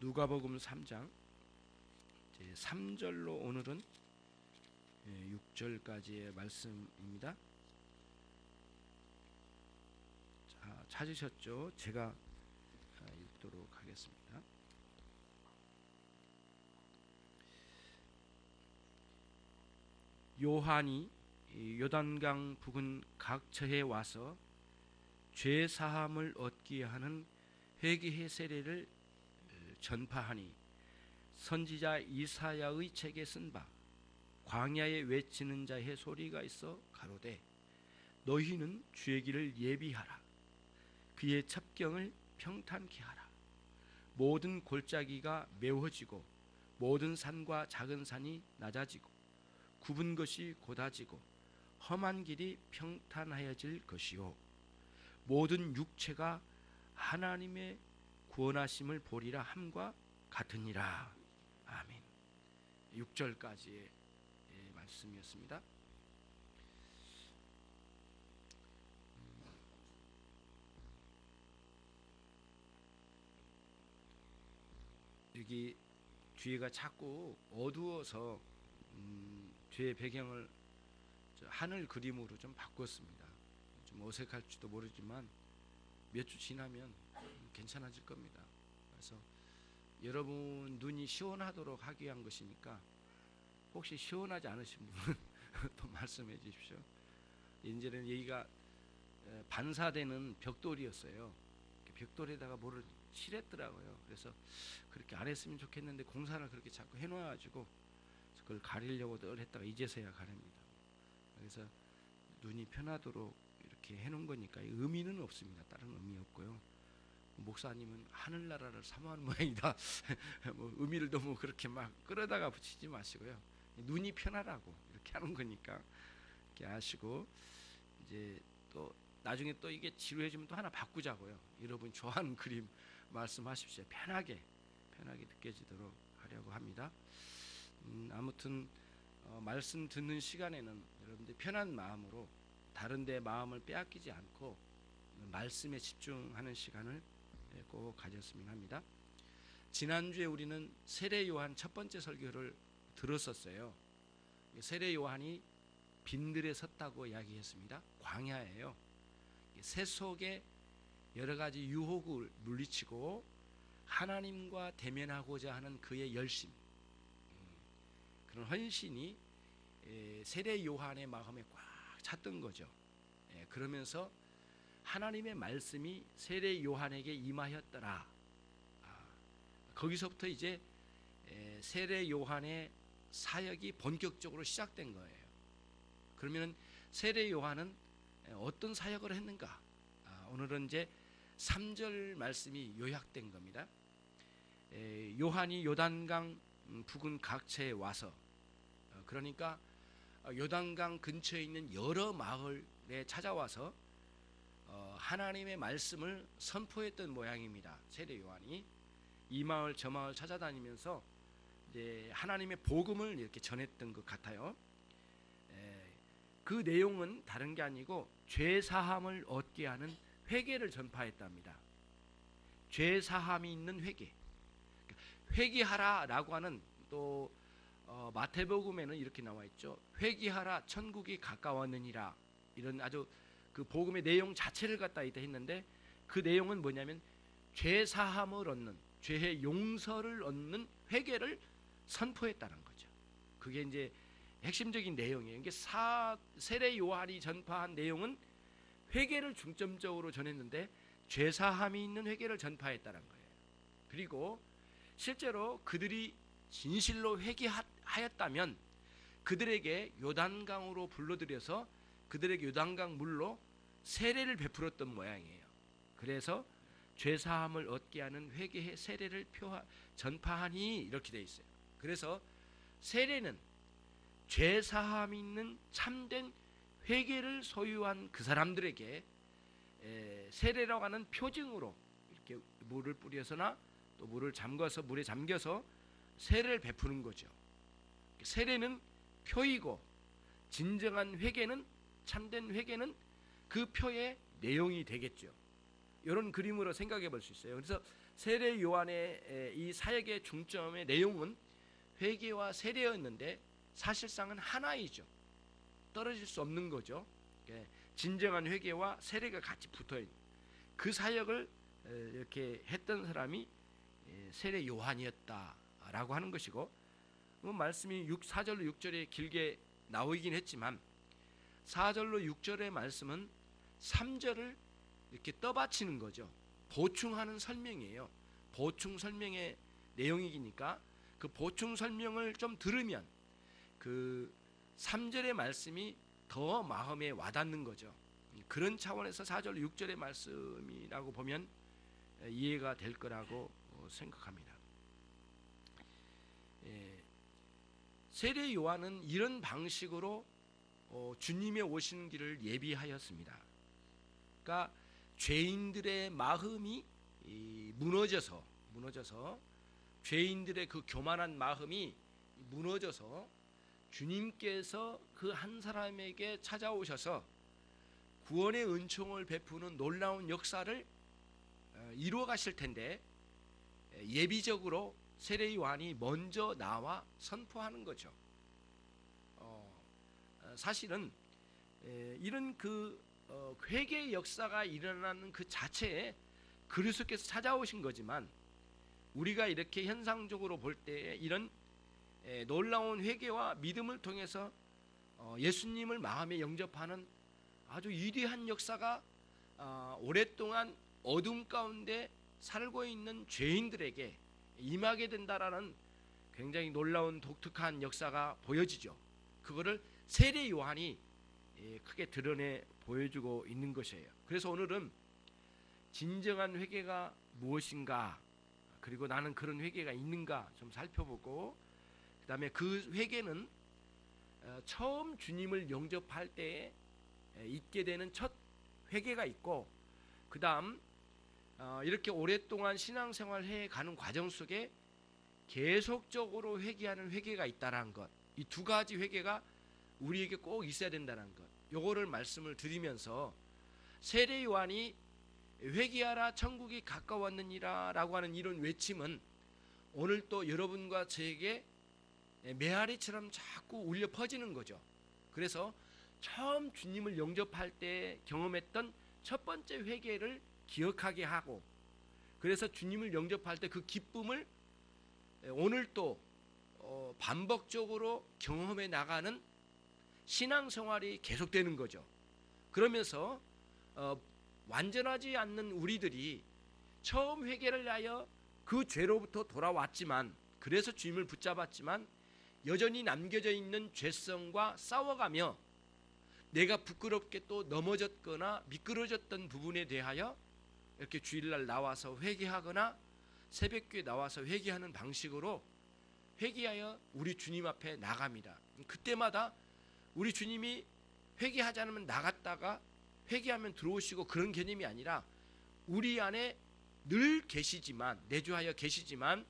누가복음 3장 3절로 오늘은 6절까지의 말씀입니다. 자, 찾으셨죠? 제가 읽도록 하겠습니다. 요한이 요단강 부근 각처에 와서 죄 사함을 얻기 하는 회개의 세례를 전파하니 선지자 이사야의 책에 쓴 바 광야에 외치는 자의 소리가 있어 가로되 너희는 주의 길을 예비하라. 그의 첩경을 평탄케 하라. 모든 골짜기가 메워지고 모든 산과 작은 산이 낮아지고 굽은 것이 곧아지고 험한 길이 평탄하여질 것이요 모든 육체가 하나님의 구원하심을 보리라 함과 같으니라. 아멘. 6절까지의 말씀이었습니다. 여기 뒤에가 자꾸 어두워서 뒤에 배경을 하늘 그림으로 좀 바꿨습니다. 좀 어색할지도 모르지만 몇 주 지나면 괜찮아질 겁니다. 그래서 여러분 눈이 시원하도록 하기 위한 것이니까 혹시 시원하지 않으신 분은 또 말씀해 주십시오. 이제는 여기가 반사되는 벽돌이었어요. 벽돌에다가 뭐를 칠했더라고요. 그래서 그렇게 안 했으면 좋겠는데 공사를 그렇게 자꾸 해놔가지고 그걸 가리려고 늘 했다가 이제서야 가립니다. 그래서 눈이 편하도록 이렇게 해놓은 거니까 의미는 없습니다. 다른 의미 없고요. 목사님은 하늘나라를 사모하는 모양이다. 뭐 의미를 너무 그렇게 막 끌어다가 붙이지 마시고요. 눈이 편하라고 이렇게 하는 거니까 이렇게 아시고 이제 또 나중에 또 이게 지루해지면 또 하나 바꾸자고요. 여러분 좋아하는 그림 말씀하십시오. 편하게 느껴지도록 하려고 합니다. 아무튼 말씀 듣는 시간에는 여러분들 편한 마음으로 다른 데 마음을 빼앗기지 않고 말씀에 집중하는 시간을 꼭 가졌으면 합니다. 지난주에 우리는 세례 요한 첫 번째 설교를 들었었어요. 세례 요한이 빈들에 섰다고 이야기했습니다. 광야예요. 새 속에 여러 가지 유혹을 물리치고 하나님과 대면하고자 하는 그의 열심, 그런 헌신이 세례 요한의 마음에 꽉 찼던 거죠. 그러면서 하나님의 말씀이 세례 요한에게 임하였더라. 거기서부터 이제 세례 요한의 사역이 본격적으로 시작된 거예요. 그러면 세례 요한은 어떤 사역을 했는가? 오늘은 이제 3절 말씀이 요약된 겁니다. 요한이 요단강 부근 각처에 와서, 그러니까 요단강 근처에 있는 여러 마을에 찾아와서 하나님의 말씀을 선포했던 모양입니다. 세례 요한이 이 마을 저 마을 찾아다니면서 이제 하나님의 복음을 이렇게 전했던 것 같아요. 그 내용은 다른 게 아니고 죄 사함을 얻게 하는 회개를 전파했답니다. 죄 사함이 있는 회개. 회개하라라고 하는 또 마태복음에는 이렇게 나와 있죠. 회개하라 천국이 가까웠느니라. 이런 아주 그 복음의 내용 자체를 갖다 있다 했는데 그 내용은 뭐냐면 죄 사함을 얻는, 죄의 용서를 얻는 회개를 선포했다는 거죠. 그게 이제 핵심적인 내용이에요. 이게 세례 요한이 전파한 내용은 회개를 중점적으로 전했는데 죄 사함이 있는 회개를 전파했다는 거예요. 그리고 실제로 그들이 진실로 회개하였다면 그들에게 요단강으로 불러들여서 그들에게 요단강 물로 세례를 베풀었던 모양이에요. 그래서 죄 사함을 얻게 하는 회개의 세례를 전파하니 이렇게 돼 있어요. 그래서 세례는 죄 사함이 있는 참된 회개를 소유한 그 사람들에게 세례라고 하는 표징으로 이렇게 물을 뿌려서나 또 물에 잠겨서 세례를 베푸는 거죠. 세례는 표이고 진정한 회개는, 참된 회개는 그 표의 내용이 되겠죠. 이런 그림으로 생각해 볼 수 있어요. 그래서 세례 요한의 이 사역의 중점의 내용은 회개와 세례였는데 사실상은 하나이죠. 떨어질 수 없는 거죠. 진정한 회개와 세례가 같이 붙어있는 그 사역을 이렇게 했던 사람이 세례 요한이었다라고 하는 것이고, 말씀이 4절로 6절에 길게 나오긴 했지만 4절로 6절의 말씀은 3절을 이렇게 떠받치는 거죠. 보충하는 설명이에요. 보충 설명의 내용이니까 그 보충 설명을 좀 들으면 그 3절의 말씀이 더 마음에 와닿는 거죠. 그런 차원에서 4절 6절의 말씀이라고 보면 이해가 될 거라고 생각합니다. 세례 요한은 이런 방식으로 주님의 오시는 길을 예비하였습니다. 그러니까 죄인들의 마음이 무너져서 죄인들의 그 교만한 마음이 무너져서 주님께서 그 한 사람에게 찾아오셔서 구원의 은총을 베푸는 놀라운 역사를 이루어 가실 텐데, 예비적으로 세례 요한이 먼저 나와 선포하는 거죠. 사실은 이런 그 회개의 역사가 일어나는 그 자체에 그리스도께서 찾아오신 거지만, 우리가 이렇게 현상적으로 볼 때 이런 놀라운 회개와 믿음을 통해서 예수님을 마음에 영접하는 아주 위대한 역사가 오랫동안 어둠 가운데 살고 있는 죄인들에게 임하게 된다라는 굉장히 놀라운 독특한 역사가 보여지죠. 그거를 세례 요한이 크게 드러내 보여주고 있는 것이에요. 그래서 오늘은 진정한 회개가 무엇인가, 그리고 나는 그런 회개가 있는가 좀 살펴보고, 그 다음에 그 회개는 처음 주님을 영접할 때에 있게 되는 첫 회개가 있고, 그 다음 이렇게 오랫동안 신앙생활 해가는 과정 속에 계속적으로 회개하는 회개가 있다는 것, 이 두 가지 회개가 우리에게 꼭 있어야 된다는 것, 요거를 말씀을 드리면서 세례 요한이 회개하라 천국이 가까웠느니라 라고 하는 이런 외침은 오늘 또 여러분과 저에게 메아리처럼 자꾸 울려 퍼지는 거죠. 그래서 처음 주님을 영접할 때 경험했던 첫 번째 회개를 기억하게 하고, 그래서 주님을 영접할 때 그 기쁨을 오늘 또 반복적으로 경험해 나가는 신앙생활이 계속되는 거죠. 그러면서 완전하지 않는 우리들이 처음 회개를 하여 그 죄로부터 돌아왔지만, 그래서 주님을 붙잡았지만 여전히 남겨져 있는 죄성과 싸워가며 내가 부끄럽게 또 넘어졌거나 미끄러졌던 부분에 대하여 이렇게 주일날 나와서 회개하거나 새벽교회 나와서 회개하는 방식으로 회개하여 우리 주님 앞에 나갑니다. 그때마다 우리 주님이 회개하지 않으면 나갔다가 회개하면 들어오시고 그런 개념이 아니라 우리 안에 늘 계시지만, 내주하여 계시지만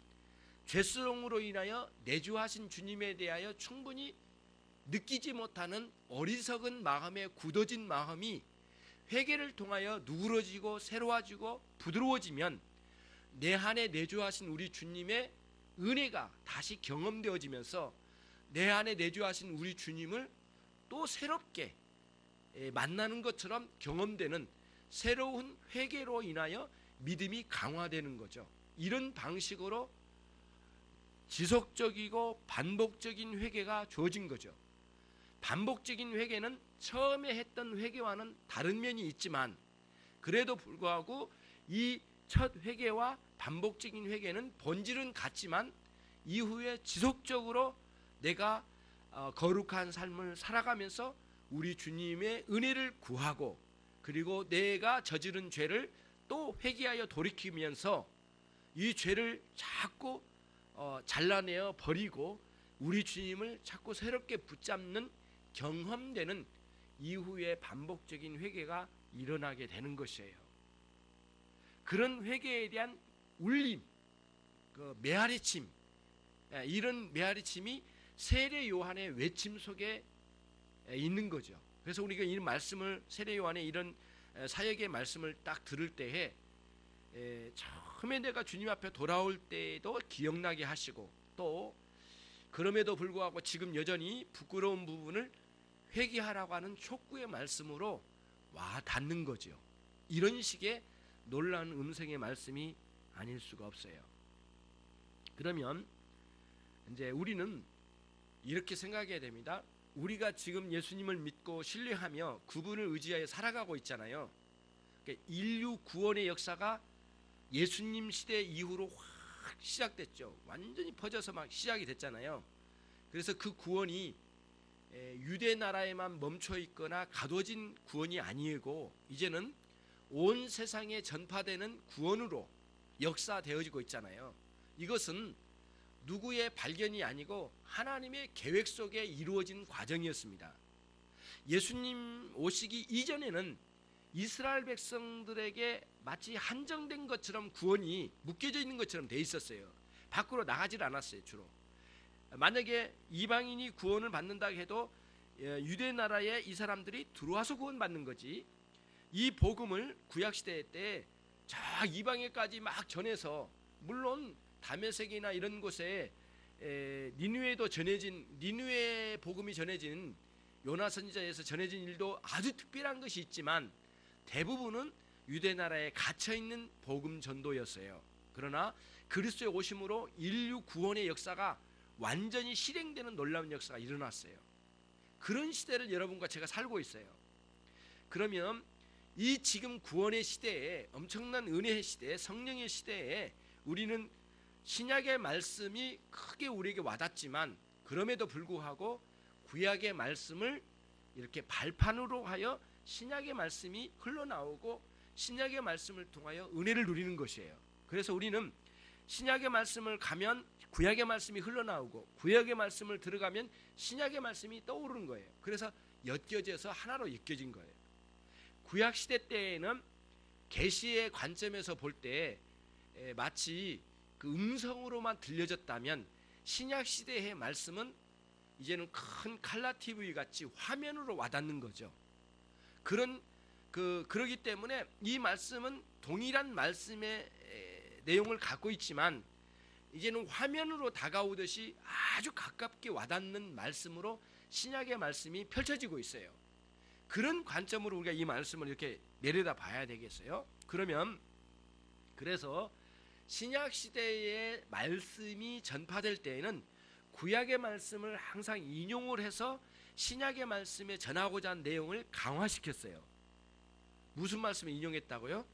죄성으로 인하여 내주하신 주님에 대하여 충분히 느끼지 못하는 어리석은 마음에 굳어진 마음이 회개를 통하여 누그러지고 새로워지고 부드러워지면 내 안에 내주하신 우리 주님의 은혜가 다시 경험되어지면서 내 안에 내주하신 우리 주님을 또 새롭게 만나는 것처럼 경험되는 새로운 회개로 인하여 믿음이 강화되는 거죠. 이런 방식으로 지속적이고 반복적인 회개가 주어진 거죠. 반복적인 회개는 처음에 했던 회개와는 다른 면이 있지만, 그래도 불구하고 이 첫 회개와 반복적인 회개는 본질은 같지만 이후에 지속적으로 내가 거룩한 삶을 살아가면서 우리 주님의 은혜를 구하고, 그리고 내가 저지른 죄를 또 회개하여 돌이키면서 이 죄를 자꾸 잘라내어 버리고 우리 주님을 자꾸 새롭게 붙잡는 경험되는 이후에 반복적인 회개가 일어나게 되는 것이에요. 그런 회개에 대한 울림, 그 메아리침, 이런 메아리침이 세례 요한의 외침 속에 있는 거죠. 그래서 우리가 이 말씀을, 세례 요한의 이런 사역의 말씀을 딱 들을 때에 처음에 내가 주님 앞에 돌아올 때도 기억나게 하시고, 또 그럼에도 불구하고 지금 여전히 부끄러운 부분을 회개하라고 하는 촉구의 말씀으로 와 닿는 거죠. 이런 식의 놀라운 음성의 말씀이 아닐 수가 없어요. 그러면 이제 우리는 이렇게 생각해야 됩니다. 우리가 지금 예수님을 믿고 신뢰하며 그분을 의지하여 살아가고 있잖아요. 그러니까 인류 구원의 역사가 예수님 시대 이후로 확 시작됐죠. 완전히 퍼져서 막 시작이 됐잖아요. 그래서 그 구원이 유대 나라에만 멈춰 있거나 가둬진 구원이 아니고 이제는 온 세상에 전파되는 구원으로 역사되어지고 있잖아요. 이것은 누구의 발견이 아니고 하나님의 계획 속에 이루어진 과정이었습니다. 예수님 오시기 이전에는 이스라엘 백성들에게 마치 한정된 것처럼 구원이 묶여져 있는 것처럼 돼 있었어요. 밖으로 나가질 않았어요. 주로 만약에 이방인이 구원을 받는다 해도 유대 나라에 이 사람들이 들어와서 구원받는 거지, 이 복음을 구약시대 때 저 이방에까지 막 전해서, 물론 다메섹이나 이런 곳에 니느웨도 전해진, 니느웨 복음이 전해진 요나 선지자에서 전해진 일도 아주 특별한 것이 있지만 대부분은 유대 나라에 갇혀 있는 복음 전도였어요. 그러나 그리스도의 오심으로 인류 구원의 역사가 완전히 실행되는 놀라운 역사가 일어났어요. 그런 시대를 여러분과 제가 살고 있어요. 그러면 이 지금 구원의 시대에, 엄청난 은혜의 시대에, 성령의 시대에 우리는 신약의 말씀이 크게 우리에게 와닿지만 그럼에도 불구하고 구약의 말씀을 이렇게 발판으로 하여 신약의 말씀이 흘러나오고 신약의 말씀을 통하여 은혜를 누리는 것이에요. 그래서 우리는 신약의 말씀을 가면 구약의 말씀이 흘러나오고 구약의 말씀을 들어가면 신약의 말씀이 떠오르는 거예요. 그래서 엮여져서 하나로 엮여진 거예요. 구약 시대 때에는 계시의 관점에서 볼 때 마치 그 음성으로만 들려졌다면, 신약 시대의 말씀은 이제는 큰 칼라 TV 같이 화면으로 와닿는 거죠. 그러기 때문에 이 말씀은 동일한 말씀의 내용을 갖고 있지만 이제는 화면으로 다가오듯이 아주 가깝게 와닿는 말씀으로 신약의 말씀이 펼쳐지고 있어요. 그런 관점으로 우리가 이 말씀을 이렇게 내려다 봐야 되겠어요. 그래서 신약 시대의 말씀이 전파될 때에는 구약의 말씀을 항상 인용을 해서 신약의 말씀에 전하고자 한 내용을 강화시켰어요. 무슨 말씀을 인용했다고요?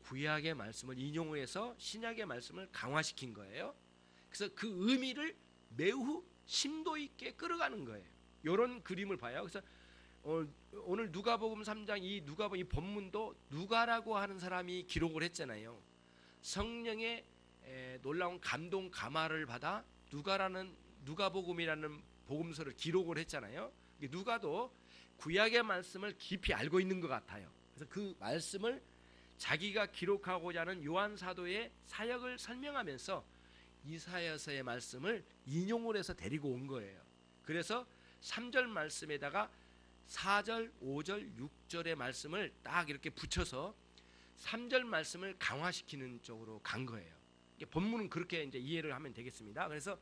구약의 말씀을 인용을 해서 신약의 말씀을 강화시킨 거예요. 그래서 그 의미를 매우 심도 있게 끌어가는 거예요. 이런 그림을 봐요. 그래서 오늘 누가복음 3장 이 누가복음 이 본문도 누가라고 하는 사람이 기록을 했잖아요. 성령의 놀라운 감동 감화를 받아 누가복음이라는 복음서를 기록을 했잖아요. 누가도 구약의 말씀을 깊이 알고 있는 것 같아요. 그래서 그 말씀을 자기가 기록하고자 하는 요한 사도의 사역을 설명하면서 이사야서의 말씀을 인용을 해서 데리고 온 거예요. 그래서 3절 말씀에다가 4절, 5절, 6절의 말씀을 딱 이렇게 붙여서 3절 말씀을 강화시키는 쪽으로 간 거예요. 본문은 그렇게 이제 이해를 하면 되겠습니다. 그래서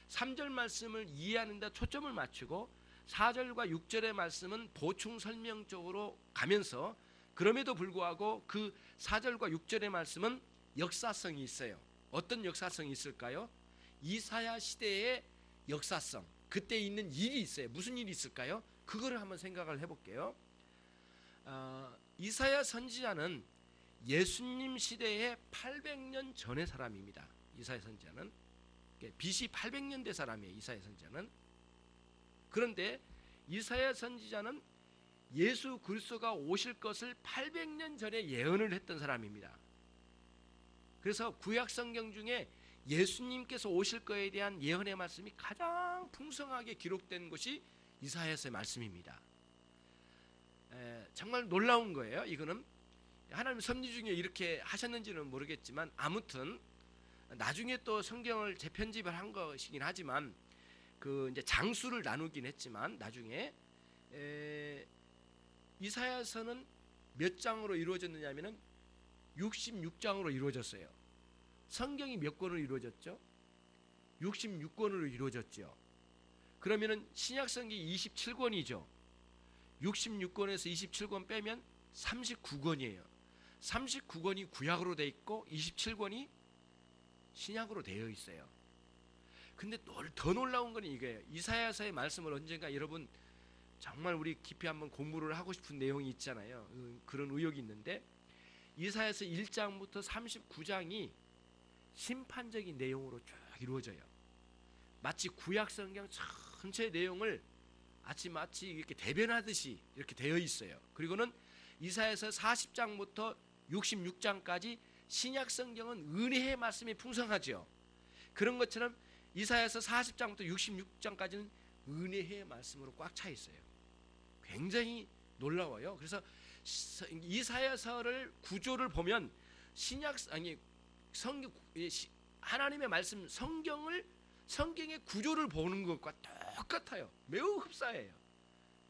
3절 말씀을 이해하는 데 초점을 맞추고 4절과 6절의 말씀은 보충 설명 쪽으로 가면서, 그럼에도 불구하고 그 4절과 6절의 말씀은 역사성이 있어요. 어떤 역사성이 있을까요? 이사야 시대의 역사성, 그때 있는 일이 있어요. 무슨 일이 있을까요? 그거를 한번 생각을 해볼게요. 이사야 선지자는 예수님 시대의 800년 전의 사람입니다. 이사야 선지자는 BC 800년대 사람이에요. 이사야 선지자는. 그런데 이사야 선지자는 예수 그리스도가 오실 것을 800년 전에 예언을 했던 사람입니다. 그래서 구약 성경 중에 예수님께서 오실 것에 대한 예언의 말씀이 가장 풍성하게 기록된 것이 이사야서의 말씀입니다. 정말 놀라운 거예요. 이거는 하나님 섭리 중에 이렇게 하셨는지는 모르겠지만, 아무튼 나중에 또 성경을 재편집을 한 것이긴 하지만 그 이제 장수를 나누긴 했지만 나중에 이사야서는 몇 장으로 이루어졌느냐면은 66장으로 이루어졌어요. 성경이 몇 권으로 이루어졌죠? 66권으로 이루어졌죠. 그러면은 신약 성경이 27권이죠. 66권에서 27권 빼면 39권이에요. 39권이 구약으로 돼 있고 27권이 신약으로 되어 있어요. 근데 더 놀라운 건 이거예요. 이사야서의 말씀을 언젠가 여러분 정말 우리 깊이 한번 공부를 하고 싶은 내용이 있잖아요. 그런 의욕이 있는데 이사야서 1장부터 39장이 심판적인 내용으로 쭉 이루어져요. 마치 구약 성경 전체 내용을 마치 이렇게 대변하듯이 이렇게 되어 있어요. 그리고는 이사야서 40장부터 66장까지 신약 성경은 은혜의 말씀이 풍성하죠. 그런 것처럼 이사야서 40장부터 66장까지는 은혜의 말씀으로 꽉 차 있어요. 굉장히 놀라워요. 그래서 이사야서를 구조를 보면 하나님의 말씀 성경의 구조를 보는 것과 똑같아요. 매우 흡사해요.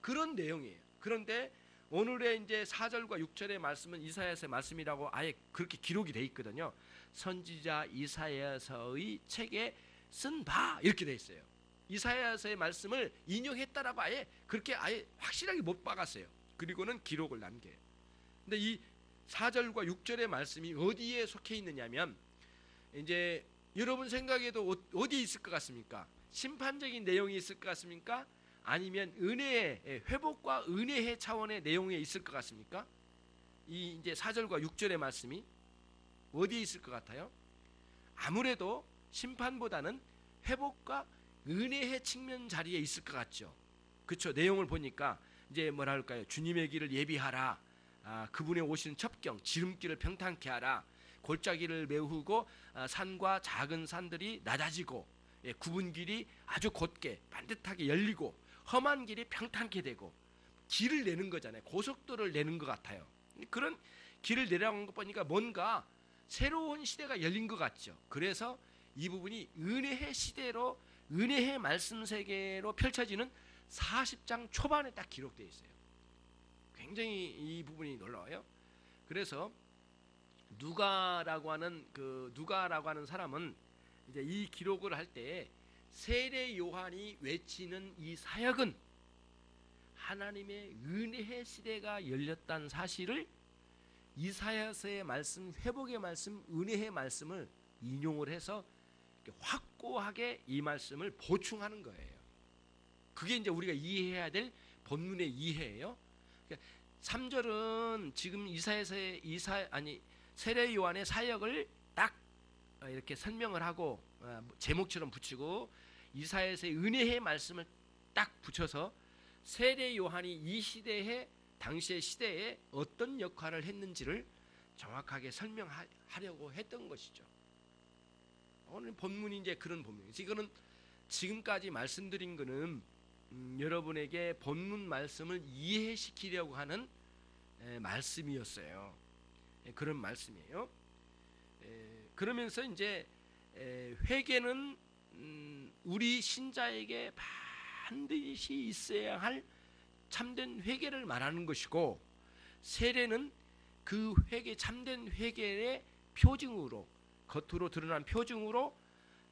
그런 내용이에요. 그런데 오늘의 이제 4절과 6절의 말씀은 이사야서의 말씀이라고 아예 그렇게 기록이 돼 있거든요. 선지자 이사야서의 책에 쓴 바 이렇게 돼 있어요. 이사야서의 말씀을 인용했다라고 그렇게 확실하게 못 박았어요. 그리고는 기록을 남겨요. 근데 이 4절과 6절의 말씀이 어디에 속해 있느냐면 이제 여러분 생각에도 어디에 있을 것 같습니까? 심판적인 내용이 있을 것 같습니까? 아니면 은혜의 회복과 은혜의 차원의 내용에 있을 것 같습니까? 이 이제 4절과 6절의 말씀이 어디에 있을 것 같아요? 아무래도 심판보다는 회복과 은혜의 측면 자리에 있을 것 같죠. 그렇죠. 내용을 보니까 이제 뭐라 할까요? 주님의 길을 예비하라. 그분의 오시는 첩경, 지름길을 평탄케 하라. 골짜기를 메우고 산과 작은 산들이 낮아지고 굽은 길이 아주 곧게 반듯하게 열리고 험한 길이 평탄케 되고 길을 내는 거잖아요. 고속도로를 내는 것 같아요. 그런 길을 내려간 것 보니까 뭔가 새로운 시대가 열린 것 같죠. 그래서 이 부분이 은혜의 시대로 은혜의 말씀 세계로 펼쳐지는 40장 초반에 딱 기록되어 있어요. 굉장히 이 부분이 놀라워요. 그래서 누가라고 하는 사람은 이제 이 기록을 할 때 세례 요한이 외치는 이 사역은 하나님의 은혜의 시대가 열렸다는 사실을 이사야서의 말씀, 회복의 말씀, 은혜의 말씀을 인용을 해서 확고하게 이 말씀을 보충하는 거예요. 그게 이제 우리가 이해해야 될 본문의 이해예요. 3절은 지금 세례 요한의 사역을 딱 이렇게 설명을 하고 제목처럼 붙이고 이사야서의 은혜의 말씀을 딱 붙여서 세례 요한이 이 당시의 시대에 어떤 역할을 했는지를 정확하게 설명하려고 했던 것이죠. 오늘 본문이 이제 그런 본문이에요. 이거는 지금까지 말씀드린 거는 여러분에게 본문 말씀을 이해시키려고 하는 말씀이었어요. 그런 말씀이에요. 그러면서 이제 회개는 우리 신자에게 반드시 있어야 할 참된 회개를 말하는 것이고, 세례는 그 참된 회개의 표징으로, 겉으로 드러난 표징으로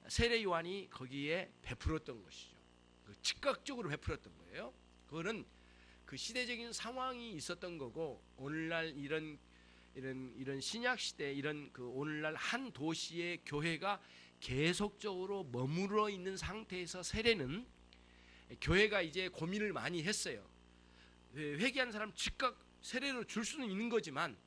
세례 요한이 거기에 베풀었던 것이죠. 즉각적으로 베풀었던 거예요. 그거는 그 시대적인 상황이 있었던 거고, 오늘날 이런 신약 시대 오늘날 한 도시의 교회가 계속적으로 머물러 있는 상태에서 세례는 교회가 이제 고민을 많이 했어요. 회개한 사람 즉각 세례를 줄 수는 있는 거지만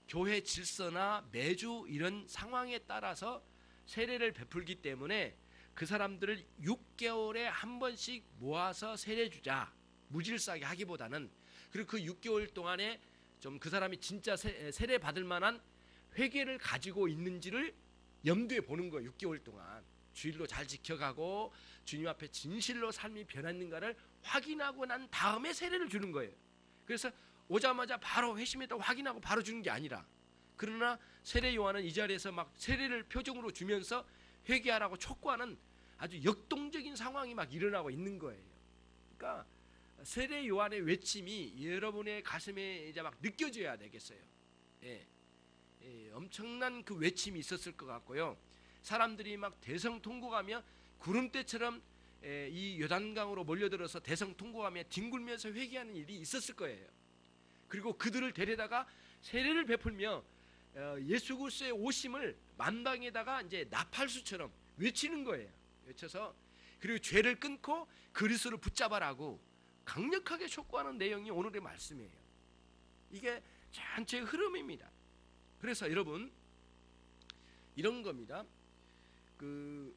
교회 질서나 매주 이런 상황에 따라서 세례를 베풀기 때문에 그 사람들을 6개월에 한 번씩 모아서 세례 주자, 무질서하게 하기보다는, 그리고 그 6개월 동안에 좀 그 사람이 진짜 세례 받을 만한 회개를 가지고 있는지를 염두에 보는 거예요. 6개월 동안 주일로 잘 지켜가고 주님 앞에 진실로 삶이 변했는가를 확인하고 난 다음에 세례를 주는 거예요. 그래서 오자마자 바로 회심했다고 확인하고 바로 주는 게 아니라, 그러나 세례 요한은 이 자리에서 막 세례를 표정으로 주면서 회개하라고 촉구하는 아주 역동적인 상황이 막 일어나고 있는 거예요. 그러니까 세례 요한의 외침이 여러분의 가슴에 이제 막 느껴져야 되겠어요. 예, 엄청난 그 외침이 있었을 것 같고요. 사람들이 막 대성통곡하며 구름대처럼 이 요단강으로 몰려들어서 대성통곡하며 뒹굴면서 회개하는 일이 있었을 거예요. 그리고 그들을 데려다가 세례를 베풀며 예수 그리스도의 오심을 만방에다가 이제 나팔수처럼 외치는 거예요. 외쳐서 그리고 죄를 끊고 그리스도를 붙잡아라고 강력하게 촉구하는 내용이 오늘의 말씀이에요. 이게 전체의 흐름입니다. 그래서 여러분 이런 겁니다. 그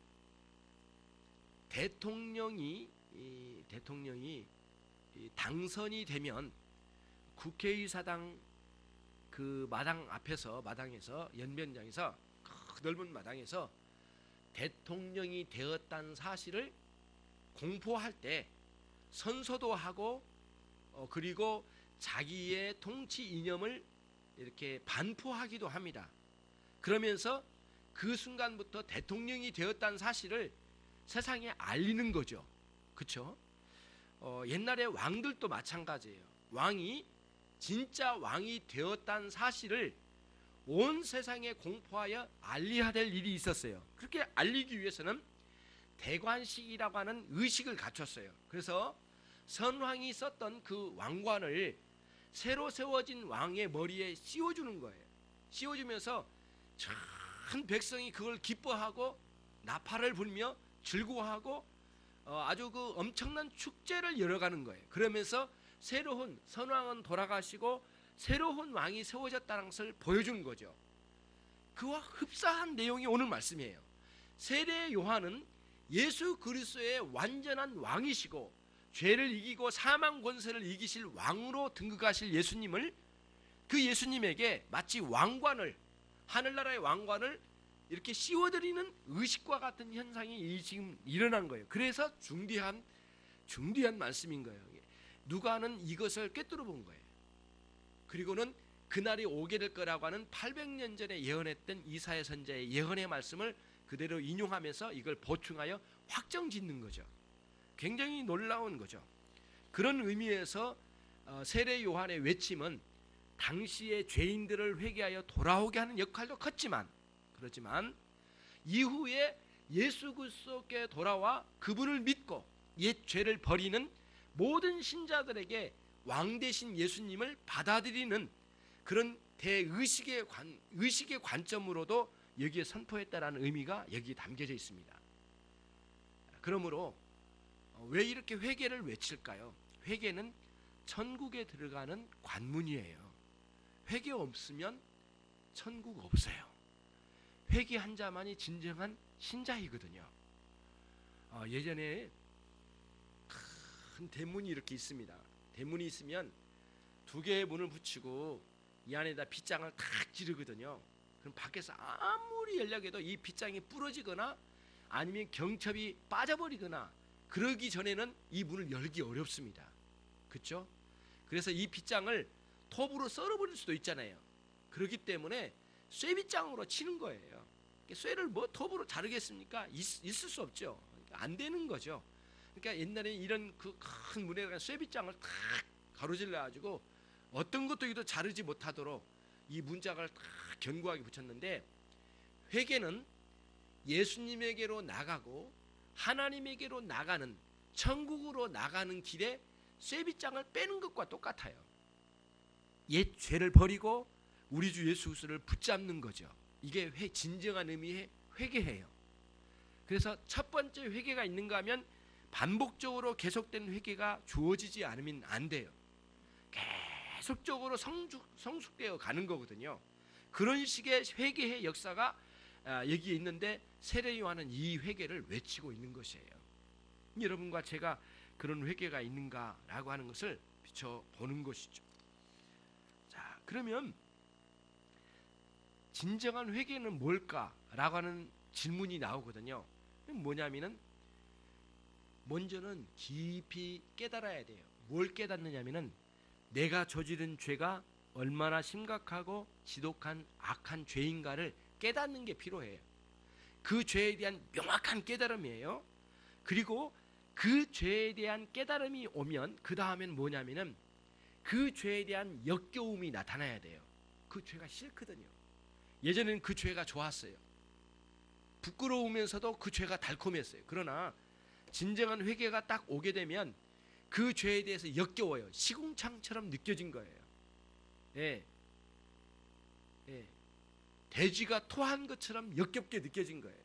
대통령이 당선이 되면 국회의사당 그 마당에서 연변장에서 그 넓은 마당에서 대통령이 되었다는 사실을 공포할 때 선서도 하고 그리고 자기의 통치 이념을 이렇게 반포하기도 합니다. 그러면서 그 순간부터 대통령이 되었다는 사실을 세상에 알리는 거죠. 그렇죠? 옛날에 왕들도 마찬가지예요. 왕이 진짜 왕이 되었다는 사실을 온 세상에 공포하여 알려야 될 일이 있었어요. 그렇게 알리기 위해서는 대관식이라고 하는 의식을 갖췄어요. 그래서 선왕이 썼던 그 왕관을 새로 세워진 왕의 머리에 씌워주는 거예요. 씌워주면서 전 백성이 그걸 기뻐하고 나팔을 불며 즐거워하고 아주 그 엄청난 축제를 열어가는 거예요. 그러면서 새로운 선왕은 돌아가시고 새로운 왕이 세워졌다는 것을 보여주는 거죠. 그와 흡사한 내용이 오늘 말씀이에요. 세례 요한은 예수 그리스도의 완전한 왕이시고 죄를 이기고 사망 권세를 이기실 왕으로 등극하실 예수님을 그 예수님에게 마치 왕관을 하늘나라의 왕관을 이렇게 씌워드리는 의식과 같은 현상이 지금 일어난 거예요. 그래서 중대한 말씀인 거예요. 누가는 이것을 꿰뚫어 본 거예요. 그리고는 그날이 오게 될 거라고 하는 800년 전에 예언했던 이사야 선지자의 예언의 말씀을 그대로 인용하면서 이걸 보충하여 확정짓는 거죠. 굉장히 놀라운 거죠. 그런 의미에서 세례 요한의 외침은 당시의 죄인들을 회개하여 돌아오게 하는 역할도 컸지만 그렇지만 이후에 예수 그리스도께 돌아와 그분을 믿고 옛 죄를 버리는 모든 신자들에게 왕 되신 예수님을 받아들이는 그런 대의식의 관점으로도 여기에 선포했다라는 의미가 여기에 담겨져 있습니다. 그러므로 왜 이렇게 회개를 외칠까요? 회개는 천국에 들어가는 관문이에요. 회개 없으면 천국 없어요. 회개한 자만이 진정한 신자이거든요. 예전에 큰 대문이 이렇게 있습니다. 대문이 있으면 두 개의 문을 붙이고 이 안에다 빗장을 탁 지르거든요. 그럼 밖에서 아무리 연락해도 이 빗장이 부러지거나 아니면 경첩이 빠져버리거나 그러기 전에는 이 문을 열기 어렵습니다. 그렇죠? 그래서 이 빗장을 톱으로 썰어버릴 수도 있잖아요. 그렇기 때문에 쇠빗장으로 치는 거예요. 쇠를 뭐 톱으로 자르겠습니까? 있을 수 없죠. 안 되는 거죠. 그러니까 옛날에 이런 그 큰 문에다가 쇠빗장을 탁 가로질러 가지고 어떤 것도 자르지 못하도록 이 문짝을 탁 견고하게 붙였는데 회개는 예수님에게로 나가고 하나님에게로 나가는 천국으로 나가는 길에 쇠빗장을 빼는 것과 똑같아요. 옛 죄를 버리고 우리 주 예수 그리스도를 붙잡는 거죠. 이게 진정한 의미의 회개예요. 그래서 첫 번째 회개가 있는가 하면 반복적으로 계속된 회개가 주어지지 않으면 안 돼요. 계속적으로 성숙되어 가는 거거든요. 그런 식의 회개의 역사가 여기에 있는데 세례 요한은 이 회개를 외치고 있는 것이에요. 여러분과 제가 그런 회개가 있는가라고 하는 것을 비춰보는 것이죠. 자, 그러면 진정한 회개는 뭘까라고 하는 질문이 나오거든요. 뭐냐면은 먼저는 깊이 깨달아야 돼요. 뭘 깨닫느냐면은 내가 저지른 죄가 얼마나 심각하고 지독한 악한 죄인가를 깨닫는 게 필요해요. 그 죄에 대한 명확한 깨달음이에요. 그리고 그 죄에 대한 깨달음이 오면 그 다음엔 뭐냐면은 그 죄에 대한 역겨움이 나타나야 돼요. 그 죄가 싫거든요. 예전에는 그 죄가 좋았어요. 부끄러우면서도 그 죄가 달콤했어요. 그러나 진정한 회개가 딱 오게 되면 그 죄에 대해서 역겨워요. 시궁창처럼 느껴진 거예요. 예. 예. 돼지가 토한 것처럼 역겹게 느껴진 거예요.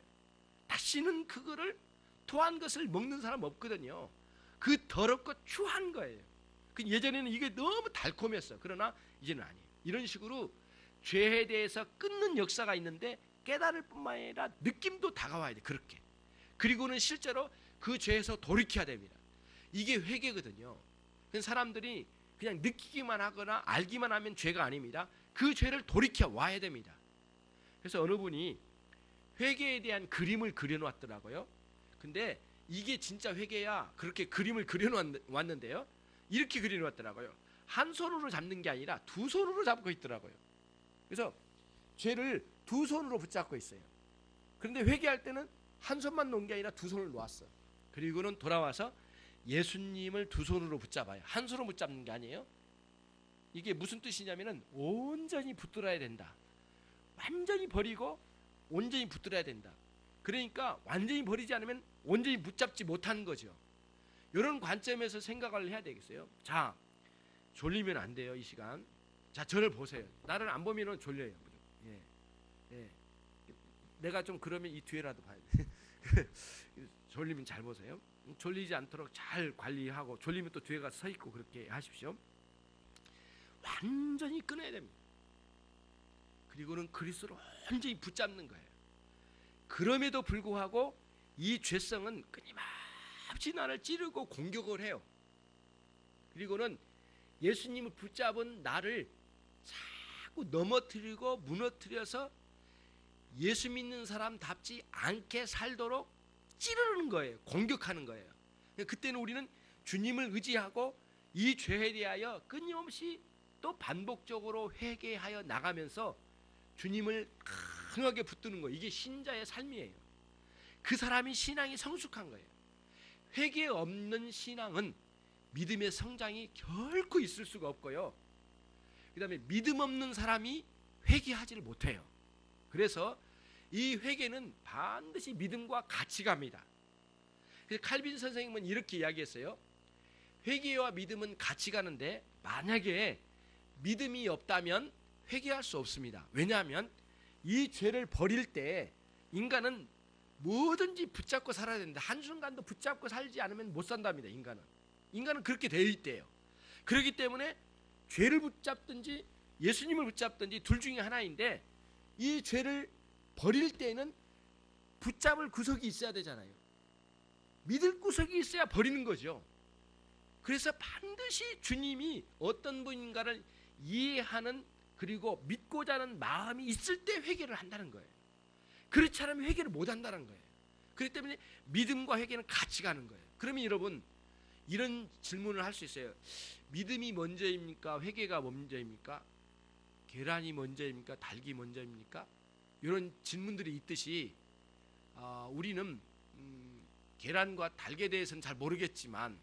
다시는 그거를 토한 것을 먹는 사람 없거든요. 그 더럽고 추한 거예요. 예전에는 이게 너무 달콤했어. 그러나 이제는 아니에요. 이런 식으로 죄에 대해서 끊는 역사가 있는데 깨달을 뿐만 아니라 느낌도 다가와야 돼. 그렇게. 그리고는 실제로 그 죄에서 돌이켜야 됩니다. 이게 회개거든요. 사람들이 그냥 느끼기만 하거나 알기만 하면 죄가 아닙니다. 그 죄를 돌이켜 와야 됩니다. 그래서 어느 분이 회개에 대한 그림을 그려놨더라고요. 근데 이게 진짜 회개야. 그렇게 그림을 그려놨는데요. 이렇게 그려놨더라고요. 한 손으로 잡는 게 아니라 두 손으로 잡고 있더라고요. 그래서 죄를 두 손으로 붙잡고 있어요. 그런데 회개할 때는 한 손만 놓은 게 아니라 두 손을 놓았어. 그리고는 돌아와서 예수님을 두 손으로 붙잡아요. 한 손으로 붙잡는 게 아니에요. 이게 무슨 뜻이냐면은 온전히 붙들어야 된다. 완전히 버리고 온전히 붙들어야 된다. 그러니까 완전히 버리지 않으면 온전히 붙잡지 못하는 거죠. 이런 관점에서 생각을 해야 되겠어요. 자, 졸리면 안 돼요. 이 시간. 자, 저를 보세요. 나를 안 보면 졸려요. 예, 예. 내가 좀 그러면 이 뒤에라도 봐야 돼. 졸리면 잘 보세요. 졸리지 않도록 잘 관리하고, 졸리면 또 뒤에 가서 서 있고 그렇게 하십시오. 완전히 끊어야 됩니다. 그리고는 그리스도를 완전히 붙잡는 거예요. 그럼에도 불구하고 이 죄성은 끊임없이 나를 찌르고 공격을 해요. 그리고는 예수님을 붙잡은 나를 자꾸 넘어뜨리고 무너뜨려서 예수 믿는 사람답지 않게 살도록 찌르는 거예요. 공격하는 거예요. 그때는 우리는 주님을 의지하고 이 죄에 대하여 끊임없이 또 반복적으로 회개하여 나가면서 주님을 강하게 붙드는 거예요. 이게 신자의 삶이에요. 그 사람이 신앙이 성숙한 거예요. 회개 없는 신앙은 믿음의 성장이 결코 있을 수가 없고요. 그 다음에 믿음 없는 사람이 회개하지를 못해요. 그래서 이 회개는 반드시 믿음과 같이 갑니다. 그래서 칼빈 선생님은 이렇게 이야기했어요. 회개와 믿음은 같이 가는데 만약에 믿음이 없다면 회개할 수 없습니다. 왜냐하면 이 죄를 버릴 때 인간은 뭐든지 붙잡고 살아야 된다. 한순간도 붙잡고 살지 않으면 못 산답니다. 인간은 그렇게 되어 있대요. 그렇기 때문에 죄를 붙잡든지 예수님을 붙잡든지 둘 중에 하나인데, 이 죄를 버릴 때는 붙잡을 구석이 있어야 되잖아요. 믿을 구석이 있어야 버리는 거죠. 그래서 반드시 주님이 어떤 분인가를 이해하는, 그리고 믿고자 하는 마음이 있을 때 회개를 한다는 거예요. 그렇지 않으면 회개를 못 한다는 거예요. 그렇기 때문에 믿음과 회개는 같이 가는 거예요. 그러면 여러분 이런 질문을 할 수 있어요. 믿음이 먼저입니까? 회개가 먼저입니까? 계란이 먼저입니까? 닭이 먼저입니까? 이런 질문들이 있듯이 우리는 계란과 닭에 대해서는 잘 모르겠지만,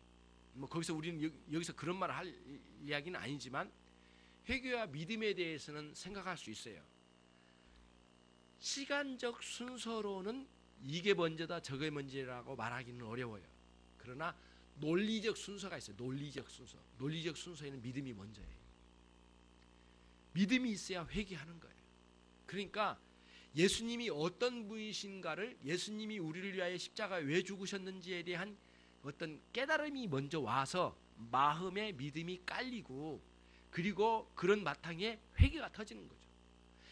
뭐 거기서 우리는 여기서 그런 말을 할 이야기는 아니지만, 회개와 믿음에 대해서는 생각할 수 있어요. 시간적 순서로는 이게 먼저다 저게 먼저라고 말하기는 어려워요. 그러나 논리적 순서가 있어요. 논리적 순서에는 믿음이 먼저예요. 믿음이 있어야 회개하는 거예요. 그러니까 예수님이 어떤 분이신가를, 예수님이 우리를 위하여 십자가에 왜 죽으셨는지에 대한 어떤 깨달음이 먼저 와서 마음에 믿음이 깔리고, 그리고 그런 바탕에 회개가 터지는 거죠.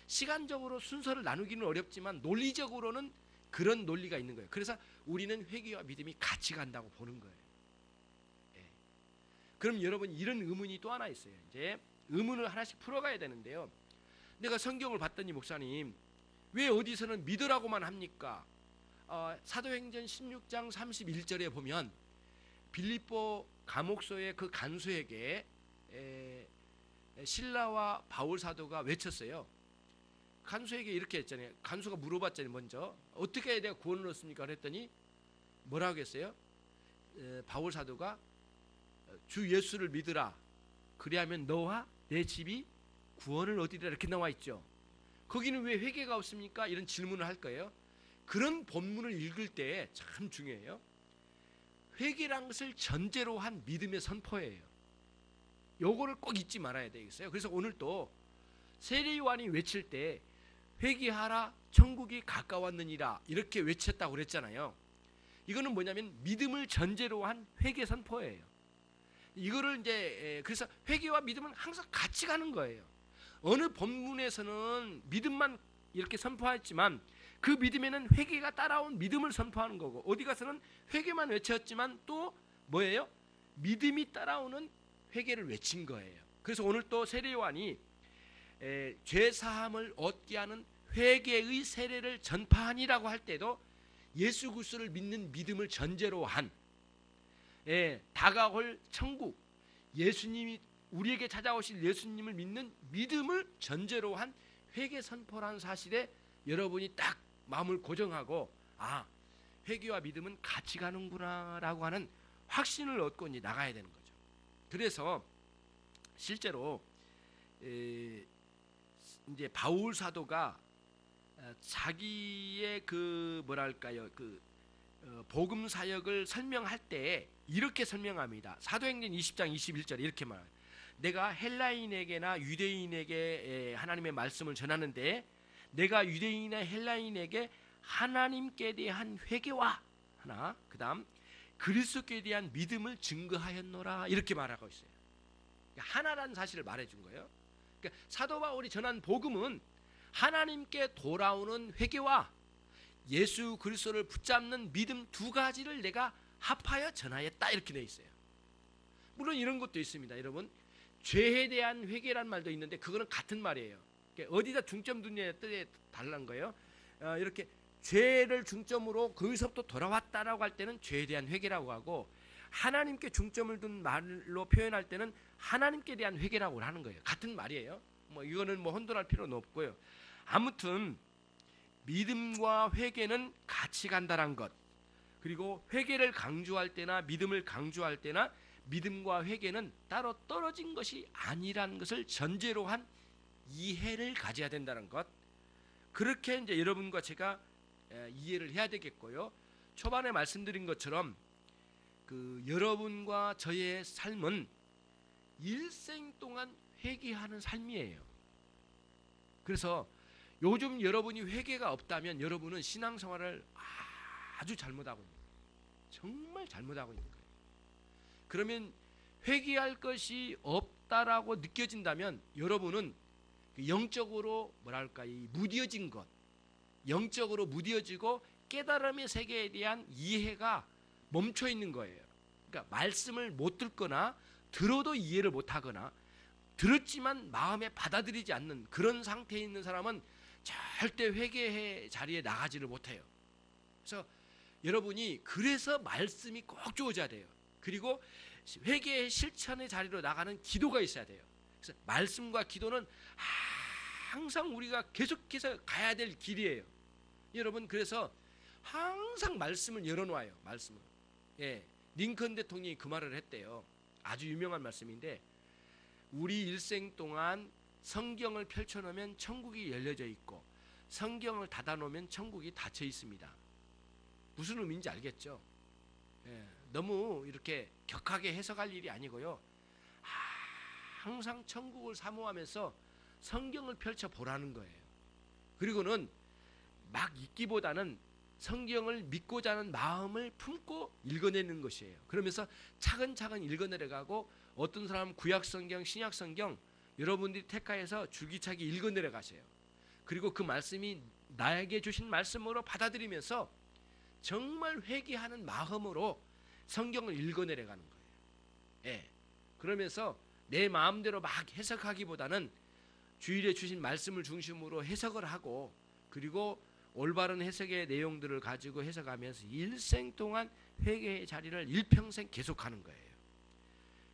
시간적으로 순서를 나누기는 어렵지만 논리적으로는 그런 논리가 있는 거예요. 그래서 우리는 회개와 믿음이 같이 간다고 보는 거예요. 예. 그럼 여러분, 이런 의문이 또 하나 있어요. 이제 의문을 하나씩 풀어가야 되는데요. 내가 성경을 봤더니 목사님, 왜 어디서는 믿으라고만 합니까? 사도행전 16장 31절에 보면 빌립보 감옥소의 그 간수에게 실라와 바울 사도가 외쳤어요. 간수에게 이렇게 했잖아요. 간수가 물어봤잖아요. 먼저 어떻게 해야 내가 구원을 얻습니까? 그랬더니 뭐라고 했어요? 바울 사도가 주 예수를 믿으라 그리하면 너와 내 집이 구원을 얻으리라 이렇게 나와 있죠. 거기는 왜 회개가 없습니까? 이런 질문을 할 거예요. 그런 본문을 읽을 때 참 중요해요. 회개란 것을 전제로 한 믿음의 선포예요. 요거를 꼭 잊지 말아야 되겠어요. 그래서 오늘 또 세례요한이 외칠 때 회개하라 천국이 가까웠느니라 이렇게 외쳤다고 그랬잖아요. 이거는 뭐냐면 믿음을 전제로 한 회개 선포예요. 이거를 이제 그래서 회개와 믿음은 항상 같이 가는 거예요. 어느 본문에서는 믿음만 이렇게 선포했지만 그 믿음에는 회개가 따라온 믿음을 선포하는 거고, 어디 가서는 회개만 외쳤지만 또 뭐예요? 믿음이 따라오는 회개를 외친 거예요. 그래서 오늘 또 세례요한이 죄 사함을 얻게 하는 회개의 세례를 전파하니라고 할 때도 예수 그리스도를 믿는 믿음을 전제로 한 다가올 천국, 예수님이 우리에게 찾아오실 예수님을 믿는 믿음을 전제로 한 회개 선포라는 사실에 여러분이 딱 마음을 고정하고 회개와 믿음은 같이 가는구나 라고 하는 확신을 얻고 이제 나가야 되는 거죠. 그래서 실제로 이제 바울 사도가 자기의 그 뭐랄까요 복음 사역을 설명할 때 이렇게 설명합니다. 사도행전 20장 21절에 이렇게 말해요. 내가 헬라인에게나 유대인에게 하나님의 말씀을 전하는데 내가 유대인이나 헬라인에게 하나님께 대한 회개와 하나 그다음 그리스도께 대한 믿음을 증거하였노라 이렇게 말하고 있어요. 하나라는 사실을 말해준 거예요. 그러니까 사도 바울이 전한 복음은 하나님께 돌아오는 회개와 예수 그리스도를 붙잡는 믿음 두 가지를 내가 합하여 전하였다 이렇게 되어 있어요. 물론 이런 것도 있습니다. 여러분 죄에 대한 회개란 말도 있는데 그거는 같은 말이에요. 어디다 중점 두냐에 따라 다른 거예요. 이렇게 죄를 중점으로 거기서부터 돌아왔다라고 할 때는 죄에 대한 회개라고 하고, 하나님께 중점을 둔 말로 표현할 때는 하나님께 대한 회개라고 하는 거예요. 같은 말이에요. 이거는 혼돈할 필요는 없고요. 아무튼 믿음과 회개는 같이 간다는 것, 그리고 회개를 강조할 때나 믿음을 강조할 때나 믿음과 회개는 따로 떨어진 것이 아니라는 것을 전제로 한 이해를 가져야 된다는 것, 그렇게 이제 여러분과 제가 이해를 해야 되겠고요. 초반에 말씀드린 것처럼 여러분과 저의 삶은 일생 동안 회개하는 삶이에요. 그래서 요즘 여러분이 회개가 없다면 여러분은 신앙생활을 아주 잘못하고 있는 거예요. 정말 잘못하고 있는 거예요. 그러면 회개할 것이 없다라고 느껴진다면 여러분은 영적으로 무뎌진 것, 영적으로 무뎌지고 깨달음의 세계에 대한 이해가 멈춰 있는 거예요. 그러니까 말씀을 못 듣거나 들어도 이해를 못 하거나 들었지만 마음에 받아들이지 않는 그런 상태에 있는 사람은 절대 회개의 자리에 나가지를 못해요. 그래서 여러분이 그래서 말씀이 꼭 주어져야 돼요. 그리고 회개의 실천의 자리로 나가는 기도가 있어야 돼요. 그래서 말씀과 기도는 항상 우리가 계속해서 가야 될 길이에요. 여러분 그래서 항상 말씀을 열어놓아요. 말씀을. 링컨 대통령이 그 말을 했대요. 아주 유명한 말씀인데, 우리 일생 동안 성경을 펼쳐놓으면 천국이 열려져 있고 성경을 닫아놓으면 천국이 닫혀 있습니다. 무슨 의미인지 알겠죠? 너무 이렇게 격하게 해석할 일이 아니고요. 항상 천국을 사모하면서 성경을 펼쳐보라는 거예요. 그리고는 막 읽기보다는 성경을 믿고자 하는 마음을 품고 읽어내는 것이에요. 그러면서 차근차근 읽어내려가고, 어떤 사람은 구약성경, 신약성경 여러분들이 택하여서 줄기차게 읽어내려가세요. 그리고 그 말씀이 나에게 주신 말씀으로 받아들이면서 정말 회개하는 마음으로 성경을 읽어내려가는 거예요. 그러면서 내 마음대로 막 해석하기보다는 주일에 주신 말씀을 중심으로 해석을 하고, 그리고 올바른 해석의 내용들을 가지고 해석하면서 일생 동안 회개의 자리를 일평생 계속하는 거예요.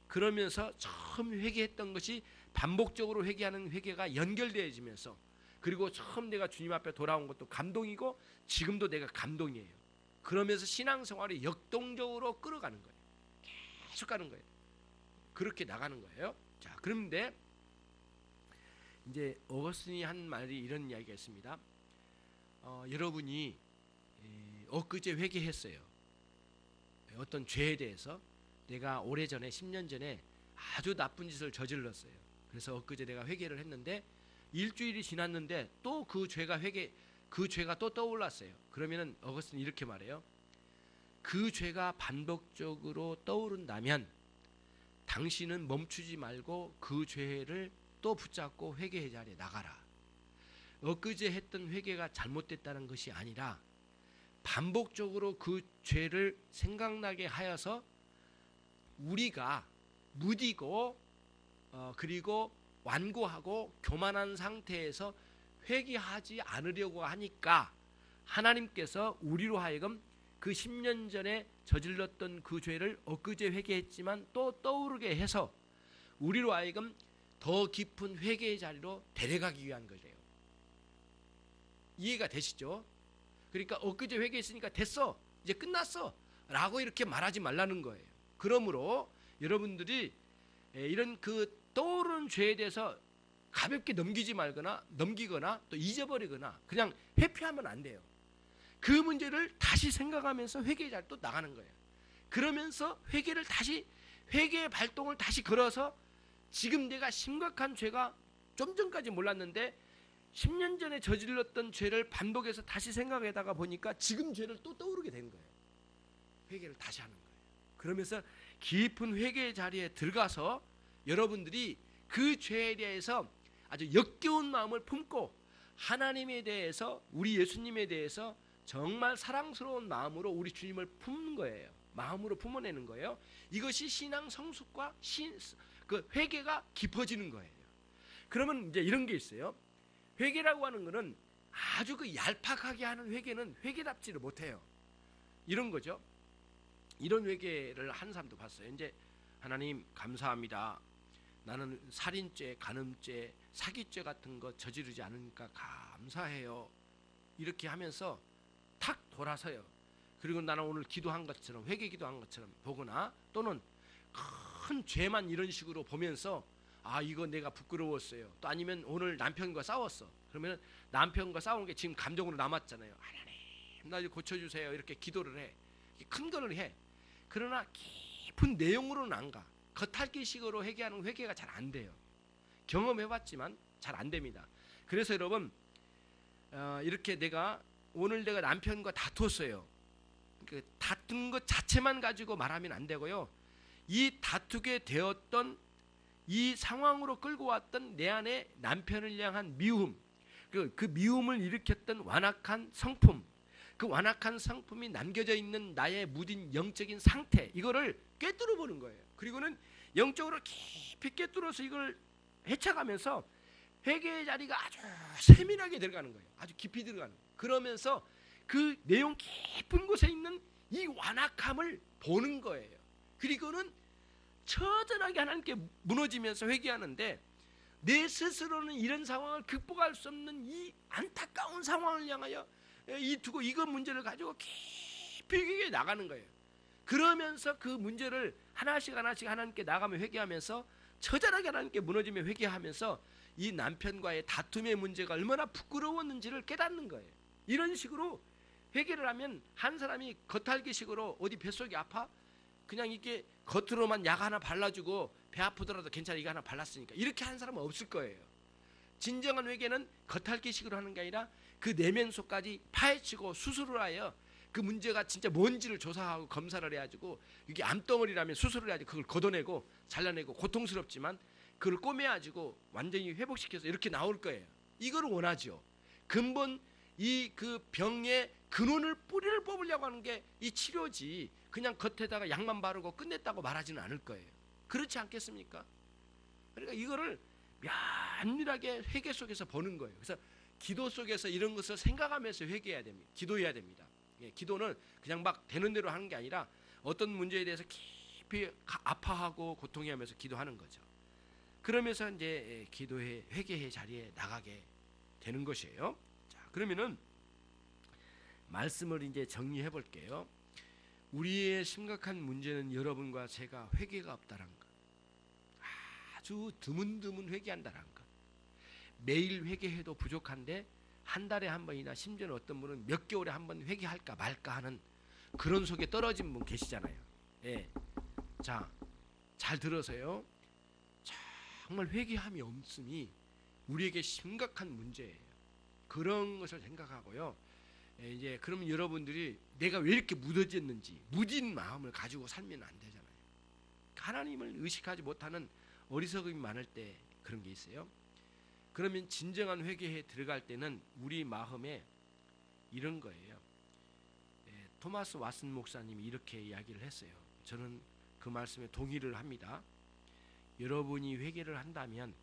그러면서 처음 회개했던 것이 반복적으로 회개하는 회개가 연결되어지면서, 그리고 처음 내가 주님 앞에 돌아온 것도 감동이고 지금도 내가 감동이에요. 그러면서 신앙생활이 역동적으로 끌어가는 거예요. 계속 가는 거예요. 그렇게 나가는 거예요. 자, 그런데 이제 어거스틴이 한 말이 이런 이야기가 있습니다. 여러분이 엊그제 회개했어요. 어떤 죄에 대해서 내가 오래전에 10년 전에 아주 나쁜 짓을 저질렀어요. 그래서 엊그제 내가 회개를 했는데 일주일이 지났는데 또 그 죄가 또 떠올랐어요. 그러면은 어거스틴이 이렇게 말해요. 그 죄가 반복적으로 떠오른다면 당신은 멈추지 말고 그 죄를 또 붙잡고 회개의 자리에 나가라. 엊그제 했던 회개가 잘못됐다는 것이 아니라 반복적으로 그 죄를 생각나게 하여서 우리가 무디고 그리고 완고하고 교만한 상태에서 회개하지 않으려고 하니까 하나님께서 우리로 하여금 그 10년 전에 저질렀던 그 죄를 엊그제 회개했지만 또 떠오르게 해서 우리로 하여금 더 깊은 회개의 자리로 데려가기 위한 거예요. 이해가 되시죠? 그러니까 엊그제 회개했으니까 됐어, 이제 끝났어 라고 이렇게 말하지 말라는 거예요. 그러므로 여러분들이 이런 그 떠오르는 죄에 대해서 가볍게 넘기거나 또 잊어버리거나 그냥 회피하면 안 돼요. 그 문제를 다시 생각하면서 회개의 자리로 또 나가는 거예요. 그러면서 회개의 발동을 다시 걸어서 지금 내가 심각한 죄가 좀 전까지 몰랐는데 10년 전에 저질렀던 죄를 반복해서 다시 생각하다가 보니까 지금 죄를 또 떠오르게 된 거예요. 회개를 다시 하는 거예요. 그러면서 깊은 회개의 자리에 들어가서 여러분들이 그 죄에 대해서 아주 역겨운 마음을 품고 하나님에 대해서, 우리 예수님에 대해서 정말 사랑스러운 마음으로 우리 주님을 품는 거예요. 마음으로 품어내는 거예요. 이것이 신앙 성숙과 그 회개가 깊어지는 거예요. 그러면 이제 이런 게 있어요. 회개라고 하는 것은 아주 그 얄팍하게 하는 회개는 회개답지를 못해요. 이런 거죠. 이런 회개를 하는 사람도 봤어요. 이제 하나님 감사합니다. 나는 살인죄, 간음죄, 사기죄 같은 거 저지르지 않으니까 감사해요. 이렇게 하면서 탁 돌아서요. 그리고 나는 오늘 기도한 것처럼, 회개 기도한 것처럼 보거나 또는 큰 죄만 이런 식으로 보면서 아, 이거 내가 부끄러웠어요. 또 아니면 오늘 남편과 싸웠어. 그러면 남편과 싸운 게 지금 감정으로 남았잖아요. 하나님, 나 좀 고쳐주세요. 이렇게 기도를 해. 큰 거를 해. 그러나 깊은 내용으로는 안 가. 겉핥기식으로 회개하는 회개가 잘 안 돼요. 경험해봤지만 잘 안 됩니다. 그래서 여러분 이렇게 오늘 내가 남편과 다퉜어요. 그 다툰 것 자체만 가지고 말하면 안 되고요. 이 다투게 되었던 이 상황으로 끌고 왔던 내 안에 남편을 향한 미움, 그 미움을 일으켰던 완악한 성품, 그 완악한 성품이 남겨져 있는 나의 무딘 영적인 상태, 이거를 꿰뚫어 보는 거예요. 그리고는 영적으로 깊이 꿰뚫어서 이걸 헤쳐가면서 회개의 자리가 아주 세밀하게 들어가는 거예요. 아주 깊이 들어가는 거예요. 그러면서 그 내용 깊은 곳에 있는 이 완악함을 보는 거예요. 그리고는 처절하게 하나님께 무너지면서 회개하는데 내 스스로는 이런 상황을 극복할 수 없는 이 안타까운 상황을 향하여 이거 문제를 가지고 깊이 나가는 거예요. 그러면서 그 문제를 하나씩 하나님께 나가며 회개하면서 처절하게 하나님께 무너지며 회개하면서 이 남편과의 다툼의 문제가 얼마나 부끄러웠는지를 깨닫는 거예요. 이런 식으로 회개를 하면 한 사람이 겉핥기식으로 어디 뱃속이 아파? 그냥 이렇게 겉으로만 약 하나 발라주고 배 아프더라도 괜찮아, 이거 하나 발랐으니까, 이렇게 하는 사람은 없을 거예요. 진정한 회개는 겉핥기식으로 하는 게 아니라 그 내면 속까지 파헤치고 수술을 하여 그 문제가 진짜 뭔지를 조사하고 검사를 해가지고 이게 암덩어리라면 수술을 해야지 그걸 걷어내고 잘라내고 고통스럽지만 그걸 꼬매가지고 완전히 회복시켜서 이렇게 나올 거예요. 이걸 원하죠. 근본 이 그 병의 근원을 뿌리를 뽑으려고 하는 게 이 치료지, 그냥 겉에다가 약만 바르고 끝냈다고 말하지는 않을 거예요. 그렇지 않겠습니까? 그러니까 이거를 면밀하게 회개 속에서 보는 거예요. 그래서 기도 속에서 이런 것을 생각하면서 회개해야 됩니다. 기도해야 됩니다. 예, 기도는 그냥 막 되는 대로 하는 게 아니라 어떤 문제에 대해서 깊이 아파하고 고통해하면서 기도하는 거죠. 그러면서 이제 기도의 회개의 자리에 나가게 되는 것이에요. 자, 그러면은 말씀을 이제 정리해 볼게요. 우리의 심각한 문제는 여러분과 제가 회개가 없다는 것. 아주 드문드문 회개한다는 것. 매일 회개해도 부족한데 한 달에 한 번이나 심지어는 어떤 분은 몇 개월에 한 번 회개할까 말까 하는 그런 속에 떨어진 분 계시잖아요. 예. 자, 잘 들어서요. 정말 회개함이 없음이 우리에게 심각한 문제예요. 그런 것을 생각하고요. 예, 이제 그러면 여러분들이 내가 왜 이렇게 무뎌졌는지 무딘 마음을 가지고 살면 안 되잖아요. 하나님을 의식하지 못하는 어리석음이 많을 때 그런 게 있어요. 그러면 진정한 회개에 들어갈 때는 우리 마음에 이런 거예요. 예, 토마스 왓슨 목사님이 이렇게 이야기를 했어요. 저는 그 말씀에 동의를 합니다. 여러분이 회개를 한다면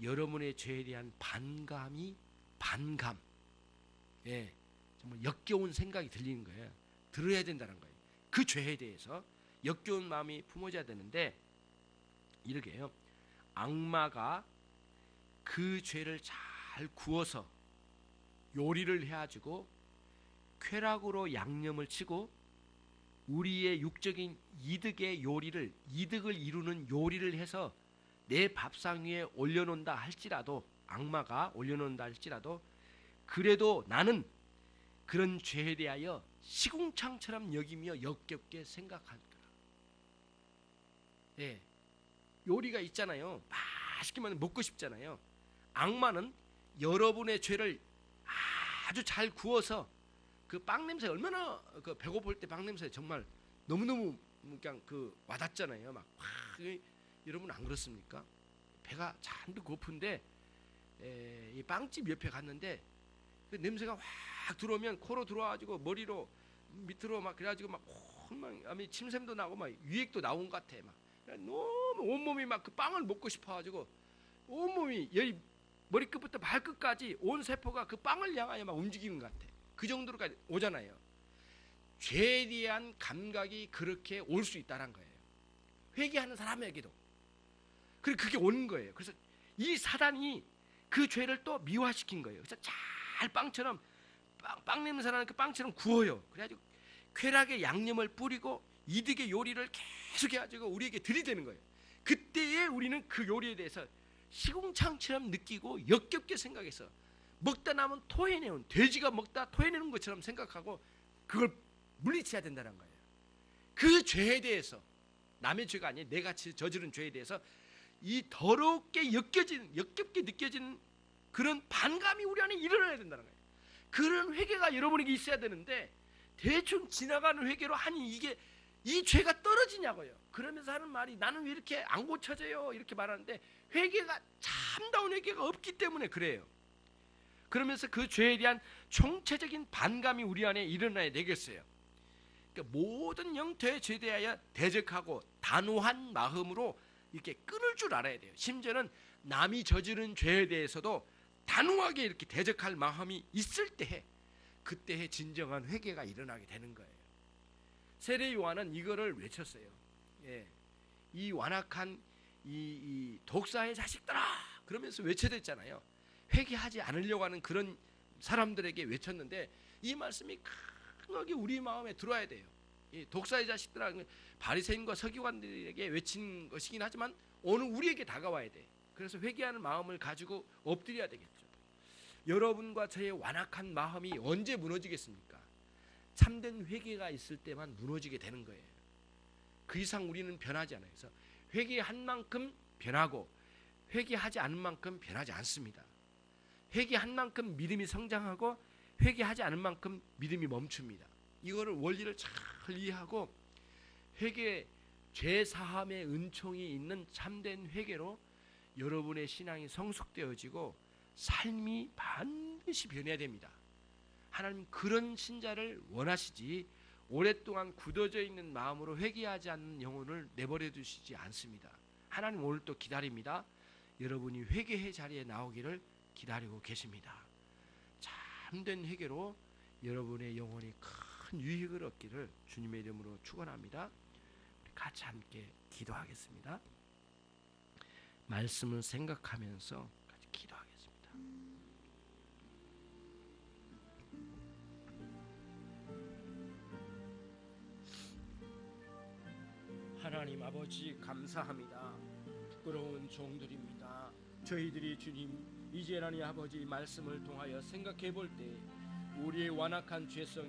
여러분의 죄에 대한 반감, 예, 정말 역겨운 생각이 들리는 거예요. 들어야 된다는 거예요. 그 죄에 대해서 역겨운 마음이 품어져야 되는데 이렇게 해요. 악마가 그 죄를 잘 구워서 요리를 해가지고 쾌락으로 양념을 치고 우리의 육적인 이득을 이루는 요리를 해서 내 밥상 위에 올려놓는다 할지라도, 악마가 올려놓는다 할지라도, 그래도 나는 그런 죄에 대하여 시궁창처럼 여기며 역겹게 생각할 거라. 예, 요리가 있잖아요. 맛있게만 먹고 싶잖아요. 악마는 여러분의 죄를 아주 잘 구워서 그 빵 냄새 얼마나 그 배고플 때 빵 냄새 정말 너무너무 그냥 그 와닿잖아요. 막 여러분 안 그렇습니까? 배가 잔뜩 고픈데 이 빵집 옆에 갔는데 그 냄새가 확 들어오면 코로 들어와가지고 머리로 밑으로 막 그래가지고 막 침샘도 나고 막 유액도 나온 것 같아. 막 너무 온몸이 막 그 빵을 먹고 싶어가지고 온몸이 여기 머리끝부터 발끝까지 온 세포가 그 빵을 향하여 막 움직이는 것 같아. 그 정도로까지 오잖아요. 죄에 대한 감각이 그렇게 올 수 있다는 거예요. 회개하는 사람에게도. 그리고 그게 오는 거예요. 그래서 이 사단이 그 죄를 또 미화시킨 거예요. 그래서 잘 빵처럼 빵 냄새 나는 그 빵처럼 구워요. 그래가지고 쾌락의 양념을 뿌리고 이득의 요리를 계속 해가지고 우리에게 들이대는 거예요. 그때에 우리는 그 요리에 대해서 시궁창처럼 느끼고 역겹게 생각해서 먹다 남은 토해내는, 돼지가 먹다 토해내는 것처럼 생각하고 그걸 물리쳐야 된다는 거예요. 그 죄에 대해서, 남의 죄가 아니에요. 내가 저지른 죄에 대해서 이 더럽게 역겹게 느껴지는 그런 반감이 우리 안에 일어나야 된다는 거예요. 그런 회개가 여러분에게 있어야 되는데 대충 지나가는 회개로 하니 이게 이 죄가 떨어지냐고요. 그러면서 하는 말이 나는 왜 이렇게 안 고쳐져요 이렇게 말하는데 회개가, 참다운 회개가 없기 때문에 그래요. 그러면서 그 죄에 대한 총체적인 반감이 우리 안에 일어나야 되겠어요. 그러니까 모든 형태의 죄에 대하여 대적하고 단호한 마음으로 이렇게 끊을 줄 알아야 돼요. 심지어는 남이 저지른 죄에 대해서도 단호하게 이렇게 대적할 마음이 있을 때에 그때에 진정한 회개가 일어나게 되는 거예요. 세례 요한은 이거를 외쳤어요. 예, 이 완악한 이 독사의 자식들아 그러면서 외쳐댔잖아요. 회개하지 않으려고 하는 그런 사람들에게 외쳤는데 이 말씀이 강하게 우리 마음에 들어와야 돼요. 이 독사의 자식들아, 바리새인과 서기관들에게 외친 것이긴 하지만 오늘 우리에게 다가와야 돼. 그래서 회개하는 마음을 가지고 엎드려야 되겠죠. 여러분과 저의 완악한 마음이 언제 무너지겠습니까? 참된 회개가 있을 때만 무너지게 되는 거예요. 그 이상 우리는 변하지 않아요. 그래서 회개한 만큼 변하고 회개하지 않은 만큼 변하지 않습니다. 회개한 만큼 믿음이 성장하고 회개하지 않은 만큼 믿음이 멈춥니다. 이거를 원리를 잘 이해하고 회개, 죄 사함의 은총이 있는 참된 회개로 여러분의 신앙이 성숙되어지고 삶이 반드시 변해야 됩니다. 하나님 그런 신자를 원하시지 오랫동안 굳어져 있는 마음으로 회개하지 않는 영혼을 내버려 두시지 않습니다. 하나님 오늘 또 기다립니다. 여러분이 회개의 자리에 나오기를 기다리고 계십니다. 참된 회개로 여러분의 영혼이 큰 유익을 얻기를 주님의 이름으로 축원합니다. 같이 함께 기도하겠습니다. 말씀을 생각하면서 같이 기도하겠습니다. 하나님 아버지 감사합니다. 부끄러운 종들입니다. 저희들이 주님 이제 하나님 아버지 말씀을 통하여 생각해 볼 때 우리의 완악한 죄성